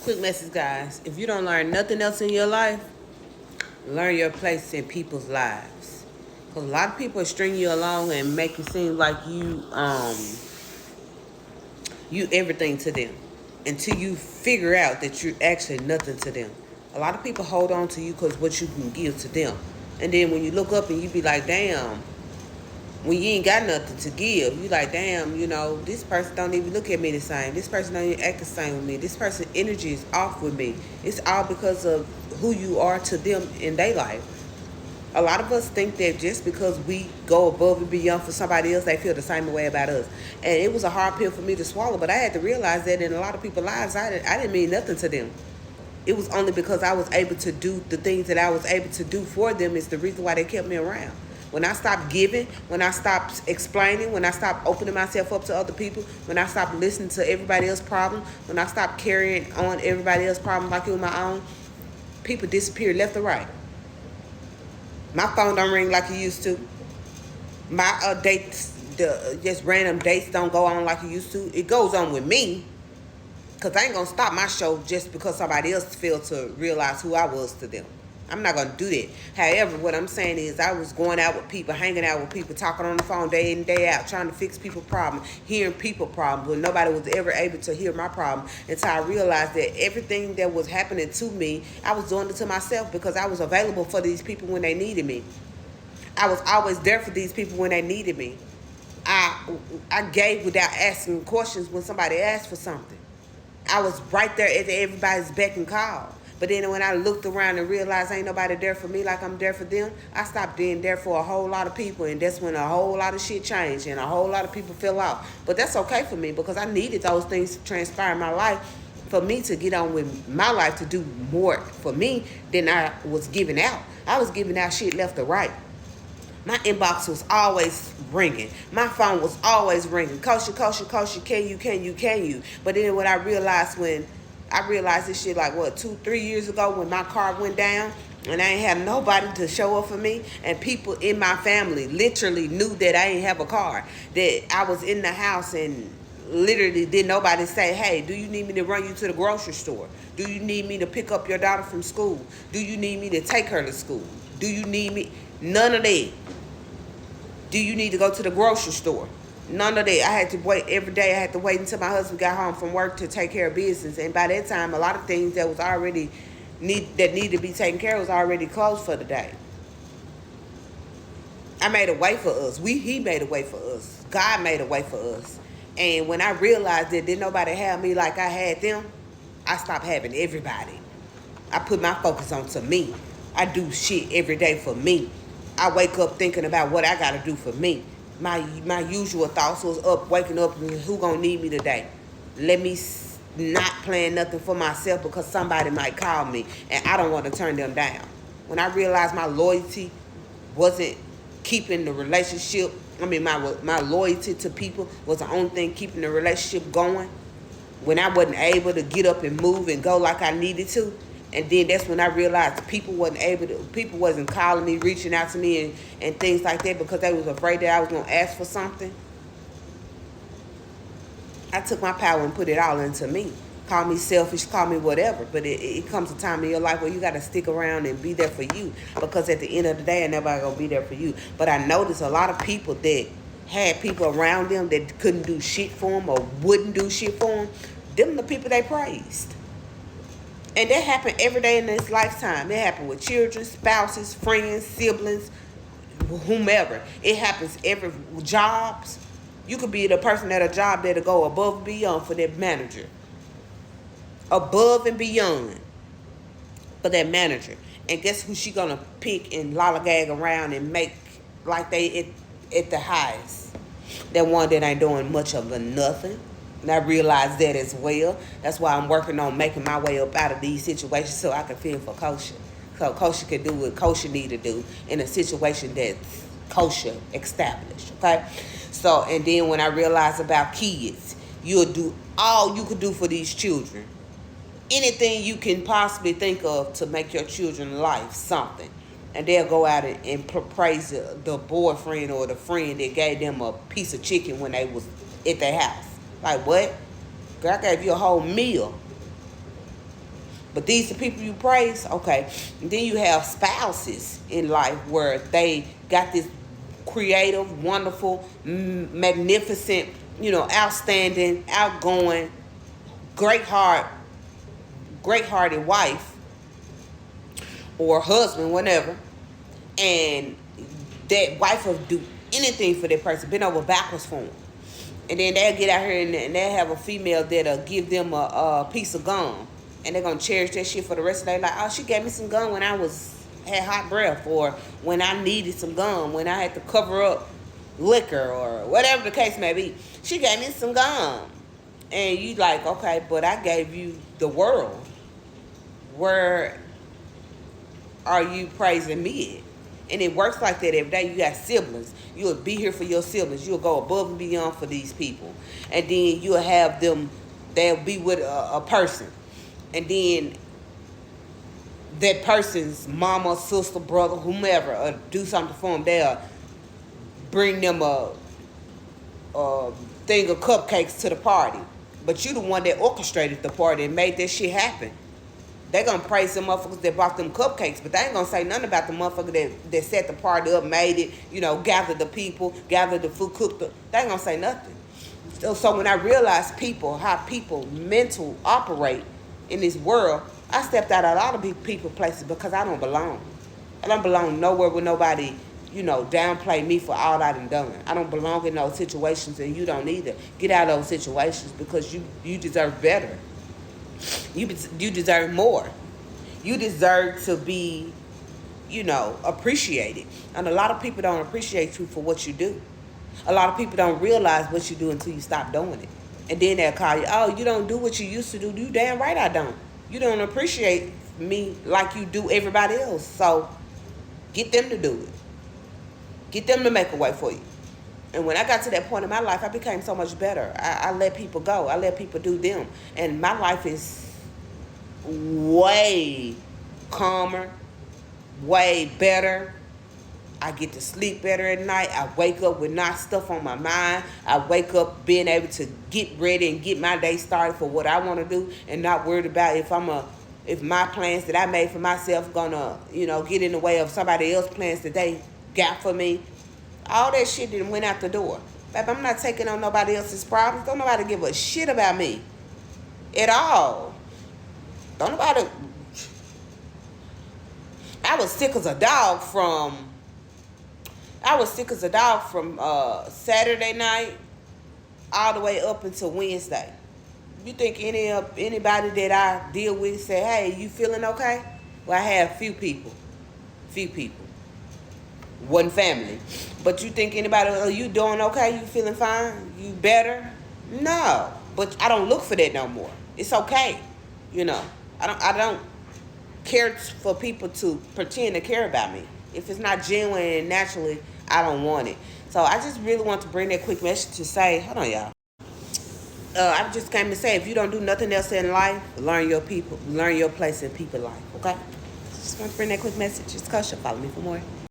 Quick message, guys. If you don't learn nothing else in your life, learn your place in people's lives. Because a lot of people string you along and make you seem like you everything to them until you figure out that you're actually nothing to them. A lot of people hold on to you because what you can give to them. And then when you look up and you be like, damn, when you ain't got nothing to give, you like, damn, this person don't even look at me the same. This person don't even act the same with me. This person's energy is off with me. It's all because of who you are to them in their life. A lot of us think that just because we go above and beyond for somebody else, they feel the same way about us. And it was a hard pill for me to swallow, but I had to realize that in a lot of people's lives, I didn't mean nothing to them. It was only because I was able to do the things that I was able to do for them is the reason why they kept me around. When I stopped giving, when I stopped explaining, when I stopped opening myself up to other people, when I stopped listening to everybody else's problem, when I stopped carrying on everybody else's problem like it was my own, people disappeared left or right. My phone don't ring like it used to. My dates, just random dates don't go on like it used to. It goes on with me. Because I ain't going to stop my show just because somebody else failed to realize who I was to them. I'm not going to do that. However, what I'm saying is I was going out with people, hanging out with people, talking on the phone day in, day out, trying to fix people's problems, hearing people problems, but nobody was ever able to hear my problem until I realized that everything that was happening to me, I was doing it to myself because I was available for these people when they needed me. I was always there for these people when they needed me. I gave without asking questions when somebody asked for something. I was right there at everybody's beck and call. But then when I looked around and realized ain't nobody there for me like I'm there for them, I stopped being there for a whole lot of people. And that's when a whole lot of shit changed and a whole lot of people fell out. But that's okay for me because I needed those things to transpire in my life for me to get on with my life to do more for me than I was giving out. I was giving out shit left or right. My inbox was always ringing. My phone was always ringing. Kosher, kosher, kosher, can you? But then when I realized this shit like, 2-3 years ago when my car went down and I ain't have nobody to show up for me and people in my family literally knew that I ain't have a car, that I was in the house and literally didn't nobody say, hey, do you need me to run you to the grocery store? Do you need me to pick up your daughter from school? Do you need me to take her to school? Do you need me? None of that. Do you need to go to the grocery store? None of that. I had to wait every day. I had to wait until my husband got home from work to take care of business. And by that time, a lot of things that was already need to be taken care of was already closed for the day. I made a way for us. He made a way for us. God made a way for us. And when I realized that didn't nobody have me like I had them, I stopped having everybody. I put my focus on to me. I do shit every day for me. I wake up thinking about what I gotta do for me. My usual thoughts was waking up and who gonna need me today. Let me not plan nothing for myself because somebody might call me and I don't want to turn them down. When I realized my loyalty wasn't keeping the relationship, my loyalty to people was the only thing keeping the relationship going. When I wasn't able to get up and move and go like I needed to, and then that's when I realized people wasn't calling me, reaching out to me and things like that because they was afraid that I was going to ask for something. I took my power and put it all into me. Call me selfish, call me whatever. But it comes a time in your life where you got to stick around and be there for you because at the end of the day, nobody going to be there for you. But I noticed a lot of people that had people around them that couldn't do shit for them or wouldn't do shit for them the people they praised. And that happened every day in this lifetime. It happened with children, spouses, friends, siblings, whomever. It happens every jobs. You could be the person at a job that'll go above and beyond for that manager. Above and beyond for that manager. And guess who she gonna pick and lollygag around and make like they at the highest? That one that ain't doing much of a nothing. And I realized that as well. That's why I'm working on making my way up out of these situations so I can feel for kosher. So kosher can do what kosher need to do in a situation that's kosher established. Okay? So, and then when I realized about kids, you'll do all you could do for these children. Anything you can possibly think of to make your children's life something. And they'll go out and praise the boyfriend or the friend that gave them a piece of chicken when they was at their house. Like, what? Girl, I gave you a whole meal. But these are people you praise, okay. And then you have spouses in life where they got this creative, wonderful, magnificent, outstanding, outgoing, great-hearted wife or husband, whatever, and that wife will do anything for that person, bend over backwards for them. And then they'll get out here and they'll have a female that'll give them a piece of gum. And they're going to cherish that shit for the rest of their life. Oh, she gave me some gum when I had hot breath, or when I needed some gum, when I had to cover up liquor, or whatever the case may be. She gave me some gum. And you like, okay, but I gave you the world. Where are you praising me at? And it works like that every day. You got siblings. You'll be here for your siblings. You'll go above and beyond for these people. And then you'll have them, they'll be with a person. And then that person's mama, sister, brother, whomever, do something for them. They'll bring them a thing of cupcakes to the party. But you the one that orchestrated the party and made that shit happen. They gonna praise them motherfuckers that bought them cupcakes, but they ain't gonna say nothing about the motherfucker that set the party up, made it, gathered the people, gathered the food, cooked it. They ain't gonna say nothing. So when I realized how people mental operate in this world, I stepped out of a lot of people places because I don't belong. I don't belong nowhere with nobody, downplay me for all I done. I don't belong in those situations, and you don't either. Get out of those situations because you deserve better. You deserve more. You deserve to be, appreciated. And a lot of people don't appreciate you for what you do. A lot of people don't realize what you do until you stop doing it. And then they'll call you, oh, you don't do what you used to do. You damn right I don't. You don't appreciate me like you do everybody else. So get them to do it. Get them to make a way for you. And when I got to that point in my life, I became so much better. I let people go. I let people do them. And my life is way calmer, way better. I get to sleep better at night. I wake up with not stuff on my mind. I wake up being able to get ready and get my day started for what I want to do, and not worried about if my plans that I made for myself gonna, get in the way of somebody else's plans that they got for me. All that shit didn't went out the door. Babe, I'm not taking on nobody else's problems. Don't nobody give a shit about me at all. Don't nobody. I was sick as a dog from Saturday night all the way up until Wednesday. You think anybody that I deal with say, hey, you feeling okay? Well, I have few people. One family. But you think anybody, are you doing okay? You feeling fine? You better? No. But I don't look for that no more. It's okay. I don't care for people to pretend to care about me. If it's not genuine and naturally, I don't want it. So I just really want to bring that quick message to say, hold on, y'all. I just came to say, if you don't do nothing else in life, learn your place in people's life, okay? Just want to bring that quick message. It's Kusha. Follow me for more.